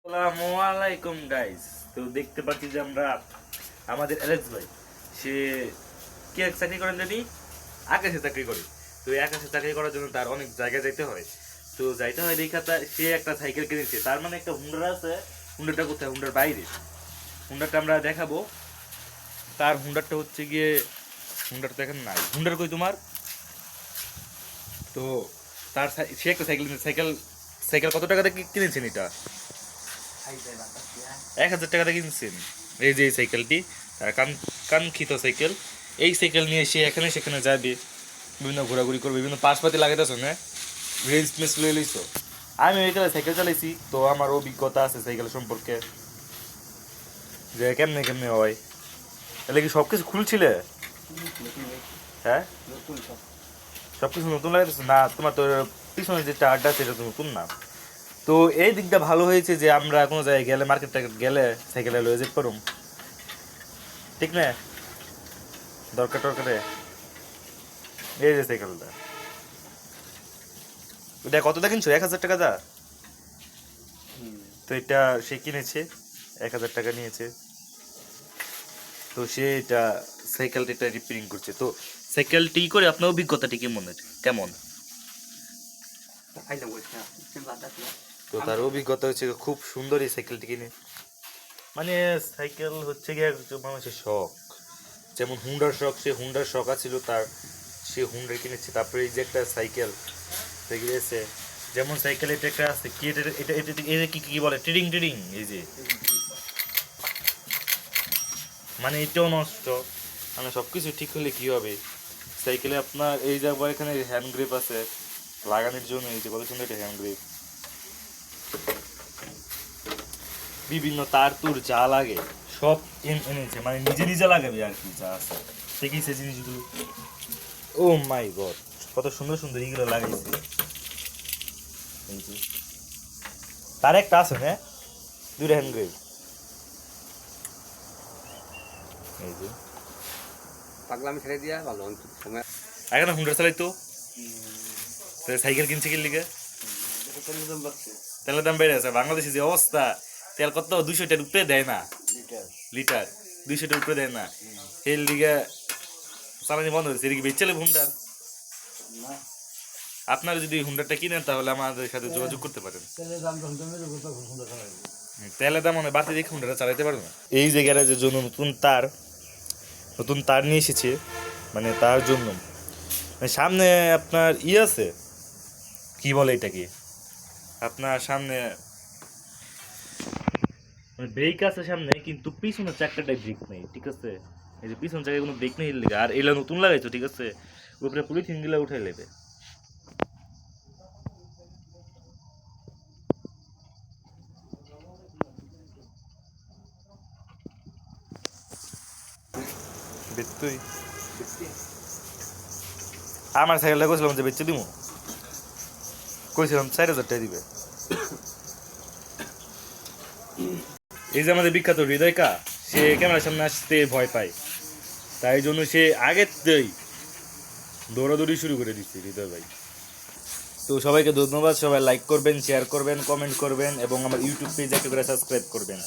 আসসালামু আলাইকুম গাইস। তো দেখতে পাচ্ছি যে আমরা আমাদের অ্যালেক্স ভাই সে কি এক চাকরি করেন জানি, আকাশে চাকরি করে। তো এই আকাশে চাকরি করার জন্য তার অনেক জায়গায় যাইতে হয়। তো যাইতে হয় দেখা সে একটা সাইকেল কিনেছে, তার মানে একটা হুন্ডার আছে। হুন্ডারটা কোথায়? হুন্ডার বাইরে। হুন্ডারটা আমরা দেখাবো। তার হুন্ডারটা হচ্ছে গিয়ে, হুন্ডার দেখেন নাই, হুন্ডার কই তোমার? তো তার সে একটা সাইকেল সাইকেল সাইকেল কত টাকা দিয়ে কিনেছেন এটা? 1,000 টাকা দিয়ে কিনছেন। এই যে এই সাইকেলটি তার কাঙ্ক্ষিত সাইকেল। এই সাইকেল নিয়ে সে এখানে সেখানে যাবে, বিভিন্ন ঘোরাঘুরি করবে, বিভিন্ন পাশপাতি লাগাইতেছ না, রেঞ্জ মেস লয়ে লইছো। আমি ওইখানে সাইকেল চালাইছি, তো আমার অভিজ্ঞতা আছে সাইকেল সম্পর্কে, যে কেমনে কেমনে হয়। তাহলে কি সব কিছু খুলছিলে? হ্যাঁ, সব কিছু নতুন লাগাইতেছো না? তোমার তো পিছনে যে টায়ারটা সেটা তো নতুন না। তো এই দিকটা ভালো হয়েছে যে আমরা কোনো জায়গায় গেলে, মার্কেট টার্কেট গেলে সাইকেলে লয়ে যেতে পারুম, ঠিক না? দরকার টরকারে এই যে সাইকেলটা, এটা কত দা কিনছো? 1,000 টাকা দা। তো এটা সে কিনেছে, 1,000 টাকা নিয়েছে। তো সে এটা সাইকেলটা এটা রিপেয়ারিং করছে। তো সাইকেলটি করে আপনার অভিজ্ঞতাটি কেমন? কেমন? তো তার অভিজ্ঞতা হচ্ছে খুব সুন্দর এই সাইকেলটি কিনে। মানে সাইকেল হচ্ছে গিয়ে একজন মানুষের শখ, যেমন হুন্ডার শখ, সে হুন্ডার শখ আছিল তার, সে হুন্ডার কিনেছে। তারপরে এই যে একটা সাইকেল আছে, যেমন সাইকেল এটা একটা আছে কি, এটা এটা এটা এটা কি কি বলে, ট্রেডিং ট্রেডিং, এই যে মানে এটাও নষ্ট। মানে সব কিছু ঠিক হলে কি হবে সাইকেলে আপনার? এই যে আবার এখানে হ্যান্ড গ্রিপ আছে লাগানোর জন্য, এই যে কত সুন্দর একটা হ্যান্ড গ্রিপ, বিভিন্ন তার তুর যা লাগে সব এনেছে, মানে নিজে নিজে লাগাবে আর কি, যা আছে দেখেছে জিনিসগুলো। ও মাই গড, কত সুন্দর সুন্দর এইগুলো লাগাইছে। এই যে তার একটা আছে না, দুইটা হ্যান্ড গ্রিপ। এই যে পাগলামি ছেড়ে দিয়া ভালো সময় এখন হুন্ডার চালাইতো, সাইকেল কিনছে কি লিগে? তেলের দাম বেড়ে আছে। বাংলাদেশে যে অবস্থা, তেল কত 200টার উপরে দেয় না, লিটার 200টার উপরে দেয় না। সেই লিগে চালানি বন্ধ হয়েছে। এদিকে বেচলে হুন্ডার। আপনারা যদি হুন্ডারটা কিনেন তাহলে আমাদের সাথে যোগাযোগ করতে পারেন। তেলের দাম মানে বাড়তি দেখে হুন্ডারটা চালাইতে পারবে না। এই যে গ্যারেজের জন্য নতুন তার নিয়ে এসেছে, মানে তার জন্য মানে সামনে আপনার আছে, কি বলে এটা কি, আপনার সামনে মানে ব্রেক আছে সামনে, কিন্তু পিছনের চাকাটায় ব্রেক নেই, ঠিক আছে? এই যে পিছনের চাকায় কোনো ব্রেক নেই, আর এগুলো নতুন লাগাইছো, ঠিক আছে? উপরে পলিথিন গুলা উঠাই নেবে। তুই আমার সাইকেলটা কইছিলাম যে বেচে দিব, কইছিলাম 4,000 টাকা দিবে। এই যে আমাদের বিখ্যাত হৃদয়কা, সে ক্যামেরার সামনে আসতে ভয় পায়, তাই জন্য সে আগেতেই দৌড়াদৌড়ি শুরু করে দিচ্ছে হৃদয় ভাই। তো সবাইকে ধন্যবাদ, সবাই লাইক করবেন, শেয়ার করবেন, কমেন্ট করবেন এবং আমার ইউটিউব পেজ একটা করে সাবস্ক্রাইব করবেন।